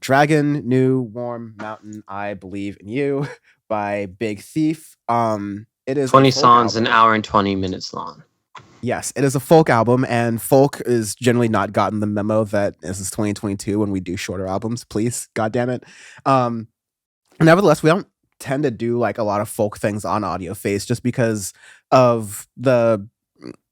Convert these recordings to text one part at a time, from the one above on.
Dragon, New, Warm, Mountain, I Believe in You by Big Thief. It is a 20 folk songs, an album. hour and 20 minutes long. Yes, it is a folk album, and folk is generally not gotten the memo that this is 2022 when we do shorter albums. Please, God damn it. Um, Nevertheless, we don't tend to do like a lot of folk things on Audioface just because of the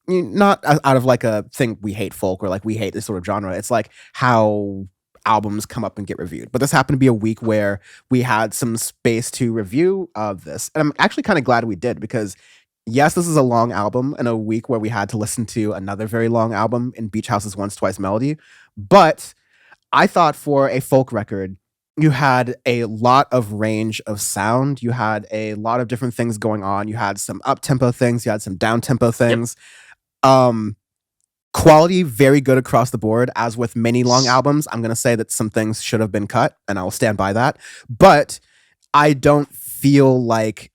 not out of like a thing we hate folk or like we hate this sort of genre. It's like how albums come up and get reviewed. But this happened to be a week where we had some space to review of this. And I'm actually kind of glad we did because yes, this is a long album in a week where we had to listen to another very long album in Beach House's Once Twice Melody. But I thought for a folk record, you had a lot of range of sound. You had a lot of different things going on. You had some up tempo things. You had some down tempo things. Um, Quality very good across the board. As with many long albums, I'm gonna say that some things should have been cut, and I will stand by that. But I don't feel like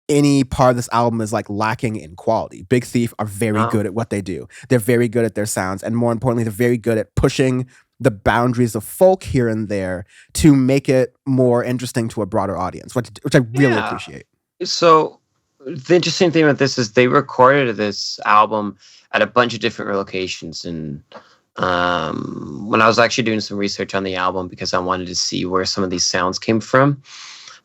any part of this album is like lacking in quality. Big Thief are very good at what they do. They're very good at their sounds, and more importantly, they're very good at pushing the boundaries of folk here and there to make it more interesting to a broader audience, which I really appreciate. So the interesting thing with this is they recorded this album at a bunch of different locations, and when I was actually doing some research on the album because I wanted to see where some of these sounds came from,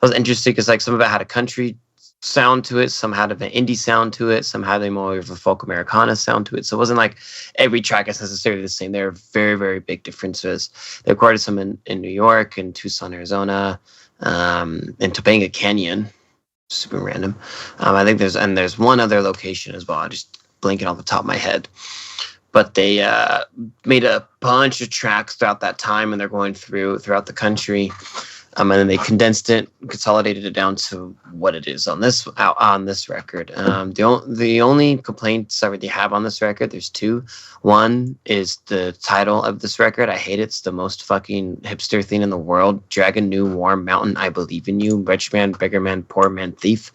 I was interested because like some of it had a country sound to it, some had an indie sound to it, some had a more of a folk Americana sound to it. So it wasn't like every track is necessarily the same. There are very, very big differences. They recorded some in New York, in Tucson, Arizona, in Topanga Canyon. Super random. I think there's one other location as well. I just blinking off the top of my head. But they made a bunch of tracks throughout that time, and they're going throughout the country. And then they condensed it, consolidated it down to what it is on this record. The only complaints I really have on this record, there's two. One is the title of this record. I hate it. It's the most fucking hipster thing in the world. Dragon, New, Warm, Mountain, I Believe in You. Rich man, beggar man, poor man, thief.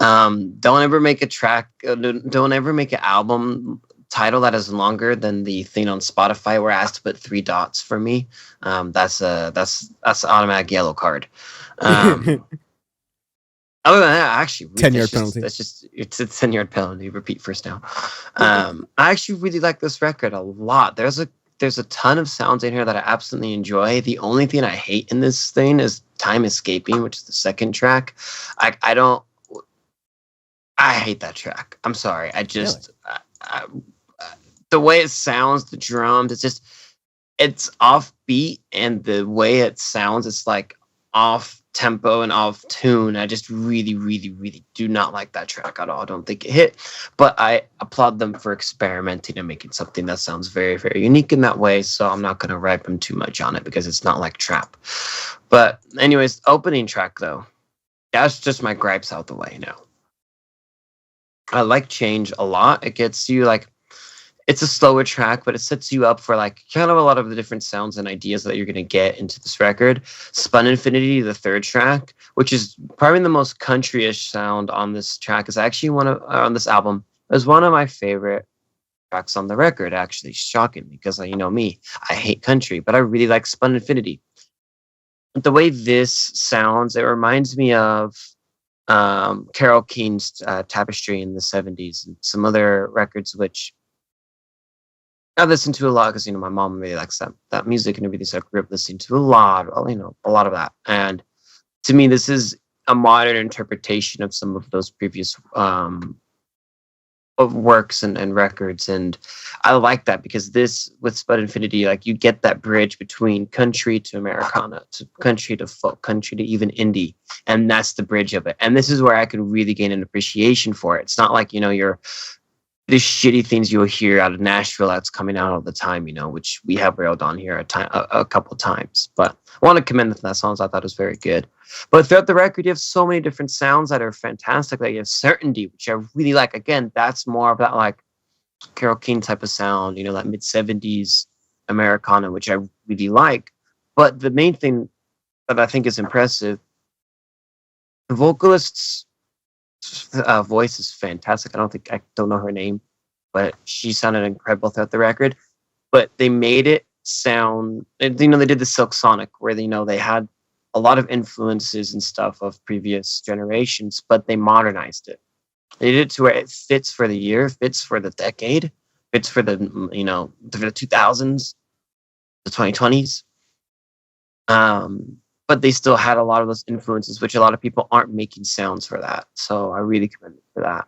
Don't ever make a track. Don't ever make an album title that is longer than the thing on Spotify where I has to put 3 dots for me. That's an automatic yellow card. Other than that, actually, 10-yard penalty. It's a 10-yard penalty. Repeat first down. I actually really like this record a lot. There's a ton of sounds in here that I absolutely enjoy. The only thing I hate in this thing is Time Escaping, which is the second track. I hate that track. I'm sorry. The way it sounds, the drums, it's offbeat, and the way it sounds, it's like off tempo and off tune. I just really, really, really do not like that track at all. I don't think it hit, but I applaud them for experimenting and making something that sounds very, very unique in that way. So I'm not going to ripe them too much on it because it's not like trap. But anyways, opening track though, that's just my gripes out the way now. I like Change a lot. It gets you like, it's a slower track, but it sets you up for like kind of a lot of the different sounds and ideas that you're going to get into this record. Spun Infinity, the third track, which is probably the most country-ish sound on this track, is actually on this album, is one of my favorite tracks on the record, actually. Shocking, because you know me, I hate country, but I really like Spun Infinity. The way this sounds, it reminds me of Carole King's Tapestry in the 70s and some other records which I listen to a lot because, my mom really likes that music and everything. So I grew up listening to a lot of that. And to me, this is a modern interpretation of some of those previous of works and records. And I like that because this, with Spud Infinity, like you get that bridge between country to Americana, to country to folk, country to even indie. And that's the bridge of it. And this is where I can really gain an appreciation for it. It's not like, you're the shitty things you'll hear out of Nashville that's coming out all the time, which we have railed on here a couple of times. But I want to commend that songs. I thought it was very good. But throughout the record, you have so many different sounds that are fantastic. Like you have Certainty, which I really like. Again, that's more of that like Carole King type of sound, like mid-70s Americana, which I really like. But the main thing that I think is impressive, the vocalist's voice is fantastic. I don't know her name, but she sounded incredible throughout the record. But they made it sound. They did the Silk Sonic, where they had a lot of influences and stuff of previous generations, but they modernized it. They did it to where it fits for the year, fits for the decade, fits for the for the 2000s, the 2020s. But they still had a lot of those influences, which a lot of people aren't making sounds for that. So I really commend it for that.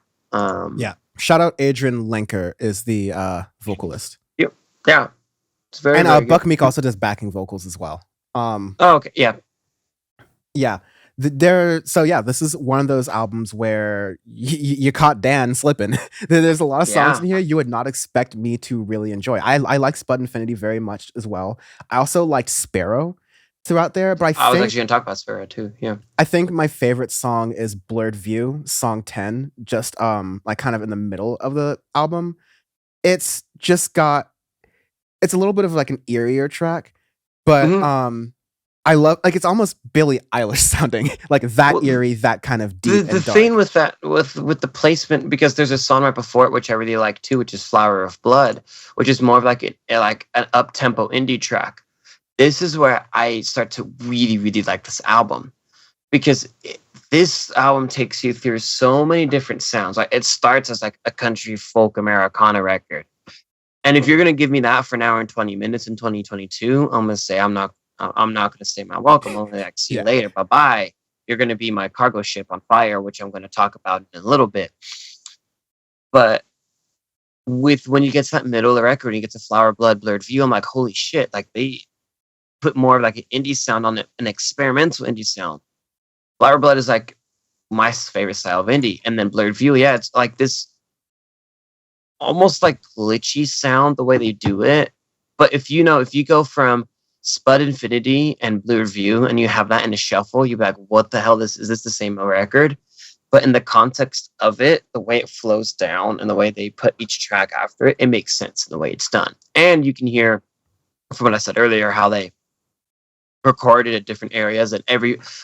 Yeah. Shout out Adrian Lenker is the vocalist. Yep. Yeah. It's very, And very Buck good. Meek also does backing vocals as well. Oh, okay. Yeah. Yeah. This is one of those albums where you caught Dan slipping. There's a lot of songs Yeah. in here you would not expect me to really enjoy. I like Spun Infinity very much as well. I also like Sparrow throughout there, but I was actually going to talk about Sparrow too. Yeah. I think my favorite song is Blurred View, song 10, just like kind of in the middle of the album. It's just got it's a little bit of like an eerier track, but I love, like, it's almost Billie Eilish sounding, like that Well, eerie, that kind of deep the and dark. thing with that with the placement, because there's a song right before it which I really like too, which is Flower of Blood, which is more of like an up tempo indie track. This is where I start to really, really like this album, because this album takes you through so many different sounds. Like, it starts as like a country folk Americana record, and if you're gonna give me that for an hour and 20 minutes in 2022, I'm gonna say I'm not gonna say my welcome. I'm gonna like, see you later, bye bye. You're gonna be my cargo ship on fire, which I'm gonna talk about in a little bit. But when you get to that middle of the record, and you get to Flower Blood, Blurred View, I'm like, holy shit! Like, they put more of like an indie sound on it, an experimental indie sound. Flower Blood is like my favorite style of indie, and then Blurred View, yeah, it's like this almost like glitchy sound the way they do it. But if you go from Spud Infinity and Blurred View and you have that in a shuffle, you'd be like, what the hell, is this the same record? But in the context of it, the way it flows down and the way they put each track after it, it makes sense in the way it's done. And you can hear, from what I said earlier, how they recorded at different areas, and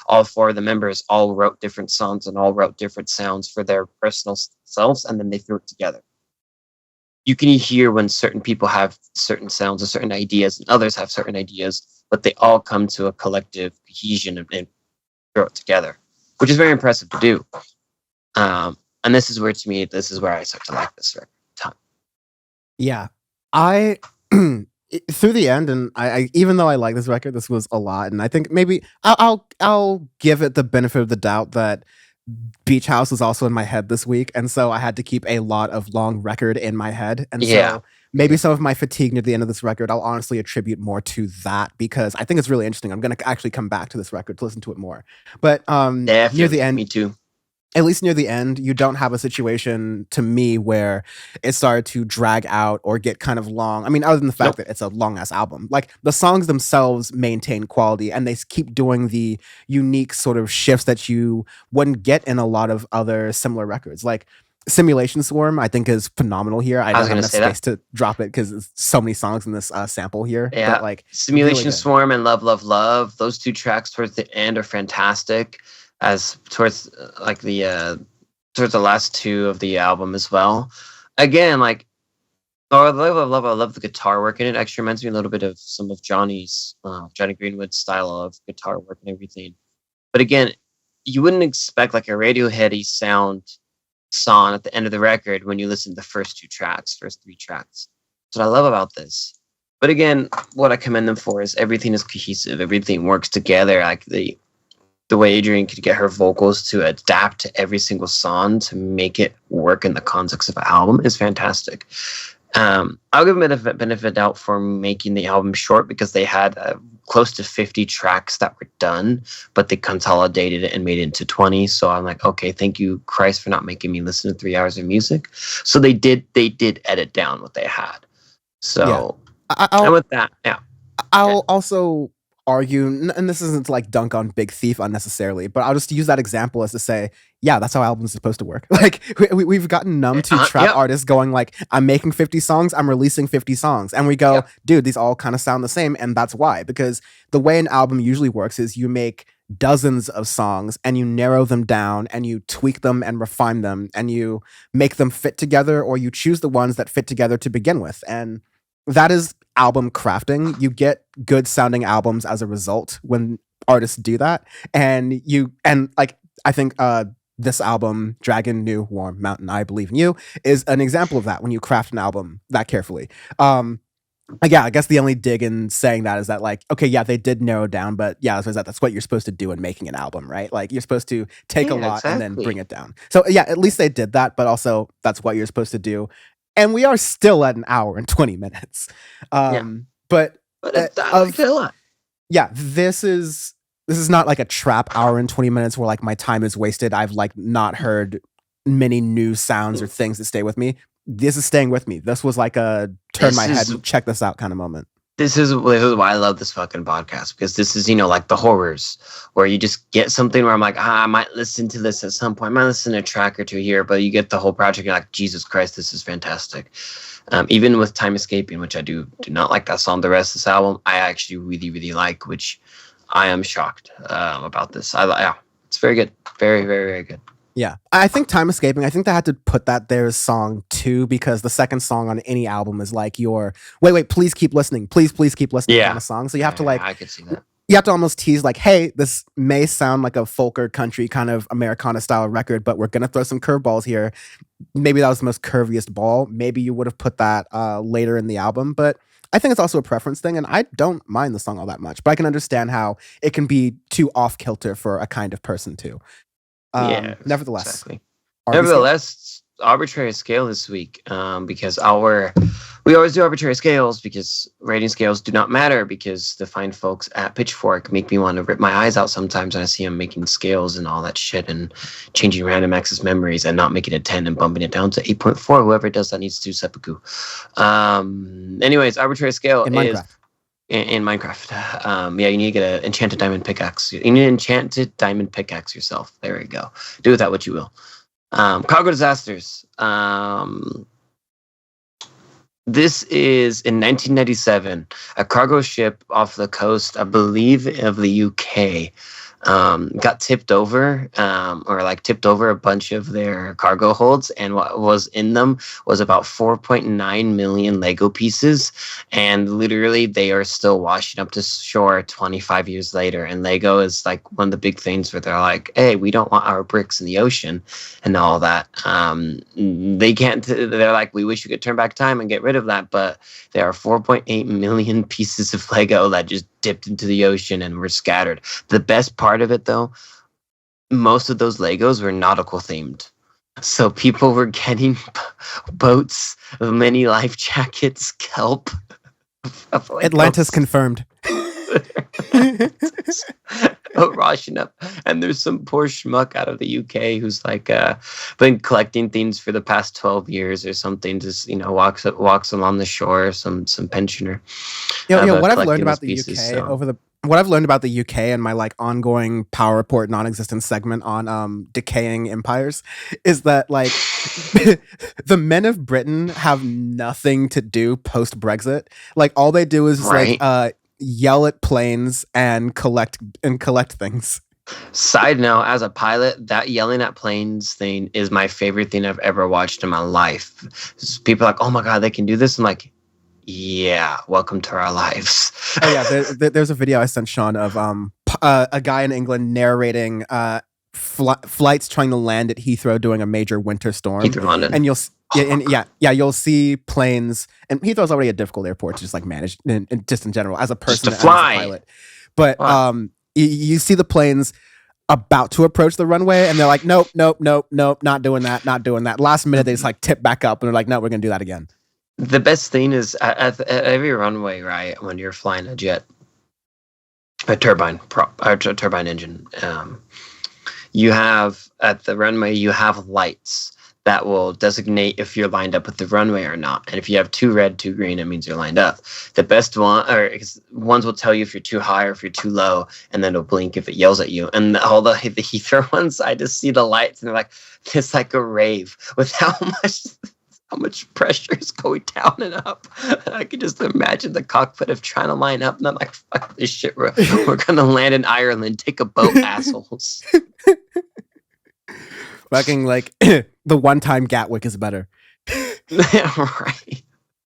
all four of the members all wrote different songs and all wrote different sounds for their personal selves, and then they threw it together. You can hear when certain people have certain sounds or certain ideas and others have certain ideas, but they all come to a collective cohesion and throw it together, which is very impressive to do. And this is where I start to like this record a ton. Yeah. I through the end, and I even though I like this record, this was a lot, and I think maybe I'll give it the benefit of the doubt that Beach House was also in my head this week, and so I had to keep a lot of long record in my head, and so maybe some of my fatigue near the end of this record, I'll honestly attribute more to that, because I think it's really interesting. I'm going to actually come back to this record to listen to it more. But near the end, me too. At least near the end, you don't have a situation, to me, where it started to drag out or get kind of long. I mean, other than the fact that it's a long-ass album. Like, the songs themselves maintain quality, and they keep doing the unique sort of shifts that you wouldn't get in a lot of other similar records. Like, Simulation Swarm, I think, is phenomenal here. I don't have enough space to drop it because there's so many songs in this sample here. Yeah, but, like, Simulation really Swarm and Love, Love, Love, those two tracks towards the end are fantastic. As towards the last two of the album as well. Again, like, I love the guitar work in it. Actually reminds me a little bit of some of Johnny Greenwood's style of guitar work and everything. But again, you wouldn't expect like a Radioheady sound song at the end of the record when you listen to the first three tracks. That's what I love about this. But again, what I commend them for is everything is cohesive. Everything works together. Like, the way Adrian could get her vocals to adapt to every single song to make it work in the context of an album is fantastic. I'll give them a benefit out for making the album short, because they had close to 50 tracks that were done, but they consolidated it and made it into 20. So I'm like, okay, thank you, Christ, for not making me listen to 3 hours of music. So they did edit down what they had. So, and with that, I'll also argue, and this isn't to like dunk on Big Thief unnecessarily, but I'll just use that example as to say, yeah, that's how albums are supposed to work. Like, we've gotten numb to trap artists going like, I'm making 50 songs, I'm releasing 50 songs, and we go, dude, these all kind of sound the same, and that's why. Because the way an album usually works is you make dozens of songs and you narrow them down and you tweak them and refine them and you make them fit together, or you choose the ones that fit together to begin with. And that is album crafting. You get good sounding albums as a result when artists do that. And like I think this album, Dragon, New, Warm, Mountain, I Believe in You, is an example of that when you craft an album that carefully. Yeah, I guess the only dig in saying that is that, like, okay, yeah, they did narrow down, but yeah, that's what you're supposed to do in making an album, right? Like, you're supposed to take a Yeah, lot and then bring exactly. it down. So yeah, at least they did that, but also that's what you're supposed to do. And we are still at an hour and 20 minutes. Yeah, But but I liked of it a lot. yeah, this is not like a trap hour and 20 minutes where like my time is wasted. I've like not heard many new sounds or things that stay with me. This is staying with me. This was like a turn This my head is and check this out kind of moment. this is why I love this fucking podcast, because this is, like the horrors where you just get something where I'm like, I might listen to this at some point. I might listen to a track or two here, but you get the whole project. You're like, Jesus Christ, this is fantastic. Even with Time Escaping, which I do not like that song. The rest of this album, I actually really, really like, which I am shocked about this. Yeah, it's very good. Very, very, very good. Yeah. I think Time Escaping, I think they had to put that there as song 2 because the second song on any album is like your wait, please keep listening. Please keep listening Yeah. kind of song. So you have to like I could see that. you have to almost tease like, hey, this may sound like a folk or country kind of Americana style record, but we're gonna throw some curveballs here. Maybe that was the most curviest ball. Maybe you would have put that later in the album, but I think it's also a preference thing, and I don't mind the song all that much. But I can understand how it can be too off kilter for a kind of person too. Yeah, Nevertheless, exactly. RB scale? Nevertheless, arbitrary scale this week, because we always do arbitrary scales because rating scales do not matter, because the fine folks at Pitchfork make me want to rip my eyes out sometimes when I see them making scales and all that shit and changing random access memories and not making it 10 and bumping it down to 8.4. Whoever does that needs to do seppuku. Anyways, arbitrary scale In is Minecraft. in Minecraft. Yeah, you need to get an enchanted diamond pickaxe. You need an enchanted diamond pickaxe yourself. There we go. Do with that what you will. Cargo disasters. This is in 1997. A cargo ship off the coast, I believe, of the UK, got tipped over, or like tipped over a bunch of their cargo holds, and what was in them was about 4.9 million Lego pieces, and literally they are still washing up to shore 25 years later. And Lego is like one of the big things where they're like, hey, we don't want our bricks in the ocean and all that. They can't. They're like, we wish we could turn back time and get rid of that, but there are 4.8 million pieces of Lego that just dipped into the ocean and were scattered. The best part of it, though, most of those Legos were nautical themed. So people were getting boats, many life jackets, kelp. Atlantis confirmed. Rushing up, and there's some poor schmuck out of the UK who's like been collecting things for the past 12 years or something. Just walks along the shore, some pensioner. What I've learned about the UK what I've learned about the UK and my like ongoing Power Report non-existent segment on decaying empires is that like the men of Britain have nothing to do post Brexit. Like all they do is right. like yell at planes and collect things. Side note, as a pilot, that yelling at planes thing is my favorite thing I've ever watched in my life. People are like, oh my God, they can do this. I'm like, yeah, welcome to our lives. Oh yeah, there's a video I sent Sean of a guy in England narrating flights trying to land at Heathrow during a major winter storm. Heathrow, London. And you'll see planes, and Heathrow's already a difficult airport to just like manage, and just in general as a person, just to fly. As a pilot. But you see the planes about to approach the runway, and they're like, nope, not doing that. Last minute, they just like tip back up, and they're like, no, we're gonna do that again. The best thing is at every runway, right? When you're flying a jet, a turbine engine, you have at the runway you have lights that will designate if you're lined up with the runway or not. And if you have 2 red, 2 green, it means you're lined up. The best ones will tell you if you're too high or if you're too low, and then it'll blink if it yells at you. And all the Heathrow ones, I just see the lights, and they're like, it's like a rave with how much pressure is going down and up. And I can just imagine the cockpit of trying to line up, and I'm like, fuck this shit. We're going to land in Ireland. Take a boat, assholes. Fucking like the one-time Gatwick is better. Yeah, right.